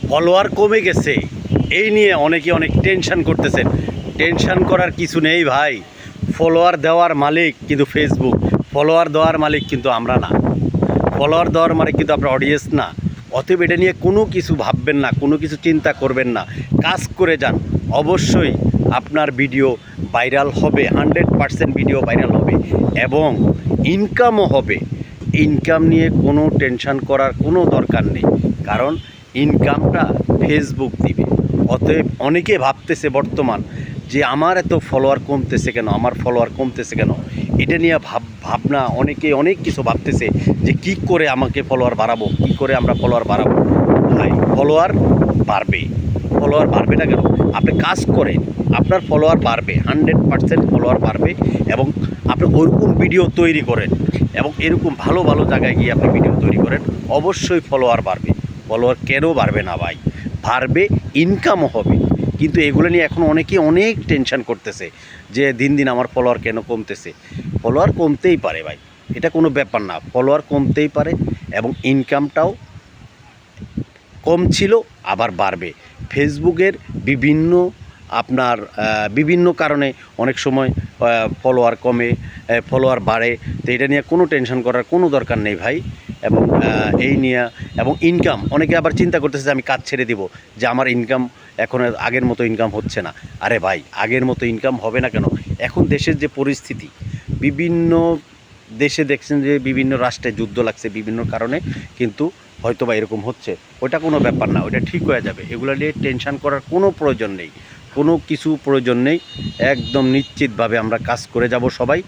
Follower কমে গেছে, এই নিয়ে অনেকে অনেক টেনশন করতেছেন। টেনশন করার কিছু নেই ভাই। ফলোয়ার দেওয়ার মালিক কিন্তু ফেসবুক, ফলোয়ার দেওয়ার মালিক কিন্তু আমরা না। ফলোয়ার দেওয়ার মালিক কিন্তু আপনার অডিয়েন্স না। অতএব এটা নিয়ে কোনো কিছু ভাববেন না, কোনো কিছু চিন্তা করবেন না, কাজ করে যান। অবশ্যই আপনার ভিডিও ভাইরাল হবে, 100% ভিডিও ভাইরাল হবে এবং ইনকামও হবে। ইনকাম নিয়ে কোনো টেনশন করার কোনো দরকার নেই, কারণ ইনকামটা ফেসবুক দিবে। অতএব অনেকে ভাবতেছে বর্তমান যে আমার এত ফলোয়ার কমতেছে কেন, আমার ফলোয়ার কমতেছে কেন, এটা নিয়ে ভাবনা অনেকে অনেক কিছু ভাবতেছে যে কি করে আমাকে ফলোয়ার বাড়াবো, কি করে আমরা ফলোয়ার বাড়াবো। ভাই ফলোয়ার বাড়বে, ফলোয়ার বাড়বে না কেন? আপনি কাজ করেন, আপনার ফলোয়ার বাড়বে, 100% ফলোয়ার বাড়বে এবং আপনি ওরকম ভিডিও তৈরি করেন এবং এরকম ভালো ভালো জায়গায় গিয়ে আপনি ভিডিও তৈরি করেন, অবশ্যই ফলোয়ার বাড়বে। ফলোয়ার কেন বাড়বে না ভাই? বাড়বে, ইনকামও হবে। কিন্তু এগুলো নিয়ে এখন অনেকে অনেক টেনশন করতেছে যে দিন দিন আমার ফলোয়ার কেন কমতেছে। ফলোয়ার কমতেই পারে ভাই, এটা কোনো ব্যাপার না। ফলোয়ার কমতেই পারে এবং ইনকামটাও কম ছিল আবার বাড়বে। ফেসবুকের বিভিন্ন আপনার বিভিন্ন কারণে অনেক সময় ফলোয়ার কমে, ফলোয়ার বাড়ে। তো এটা নিয়ে কোনো টেনশন করার কোনো দরকার নেই ভাই। এবং এই নিয়ে এবং ইনকাম, অনেকে আবার চিন্তা করতেছে যে আমি কাজ ছেড়ে দিব, যে আমার ইনকাম এখন আগের মতো ইনকাম হচ্ছে না। আরে ভাই, আগের মতো ইনকাম হবে না কেন? এখন দেশের যে পরিস্থিতি, বিভিন্ন দেশে দেখছেন যে বিভিন্ন রাষ্ট্রে যুদ্ধ লাগছে বিভিন্ন কারণে, কিন্তু হয়তো বা এরকম হচ্ছে। ওটা কোনো ব্যাপার না, ওটা ঠিক হয়ে যাবে। এগুলো নিয়ে টেনশন করার কোনো প্রয়োজন নেই, কোনো কিছু প্রয়োজন নেই। একদম নিশ্চিতভাবে আমরা কাজ করে যাব সবাই।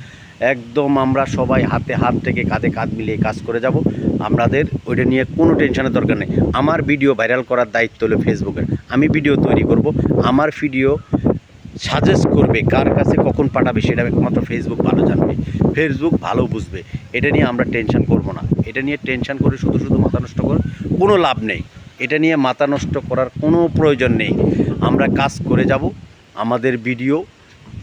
একদম আমরা সবাই হাতে হাত থেকে কাঁধে কাঁধ মিলিয়ে কাজ করে যাব। আমাদের ওইটা নিয়ে কোনো টেনশনের দরকার নেই। আমার ভিডিও ভাইরাল করার দায়িত্ব হলো ফেসবুকের। আমি ভিডিও তৈরি করব, আমার ভিডিও সাজেস্ট করবে কার কাছে কখন পাঠাবে সেটা একমাত্র ফেসবুক ভালো জানবে, ফেসবুক ভালো বুঝবে। এটা নিয়ে আমরা টেনশন করব না। এটা নিয়ে টেনশন করে শুধু শুধু মাথা নষ্ট করে কোনো লাভ নেই। এটা নিয়ে মাথা নষ্ট করার কোনো প্রয়োজন নেই। আমরা কাজ করে যাব। আমাদের ভিডিও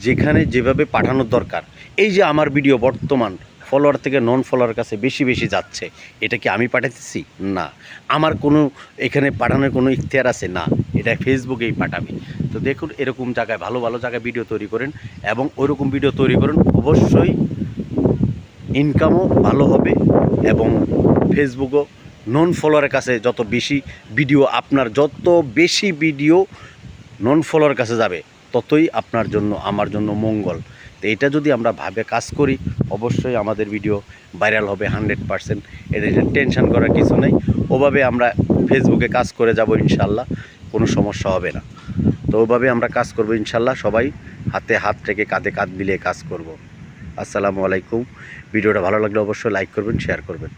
যেখানে যেভাবে পাঠানোর দরকার, এই যে আমার ভিডিও বর্তমান ফলোয়ার থেকে নন ফলোয়ার কাছে বেশি বেশি যাচ্ছে, এটা কি আমি পাঠাতেছি? না। আমার কোনো এখানে পাঠানোর কোনো ইখতিয়ার আছে? না, এটা ফেসবুকেই পাঠাবে। তো দেখুন, এরকম জায়গায় ভালো ভালো জায়গায় ভিডিও তৈরি করেন এবং ওইরকম ভিডিও তৈরি করুন, অবশ্যই ইনকামও ভালো হবে এবং ফেসবুকও নন ফলোয়ারের কাছে যত বেশি ভিডিও, আপনার যত বেশি ভিডিও নন ফলোয়ারের কাছে যাবে, ততই আপনার জন্য আমার জন্য মঙ্গল। তো এটা যদি আমরা ভাবে কাজ করি, অবশ্যই আমাদের ভিডিও ভাইরাল হবে 100%। এটা টেনশন করার কিছু নেই। ওভাবে আমরা ফেসবুকে কাজ করে যাব ইনশাল্লাহ, কোনো সমস্যা হবে না। তো ওভাবে আমরা কাজ করব ইনশাল্লাহ। সবাই হাতে হাত রেখে কাঁধে কাঁধ মিলিয়ে কাজ করব। আসসালামু আলাইকুম। ভিডিওটা ভালো লাগলে অবশ্যই লাইক করবেন, শেয়ার করবেন।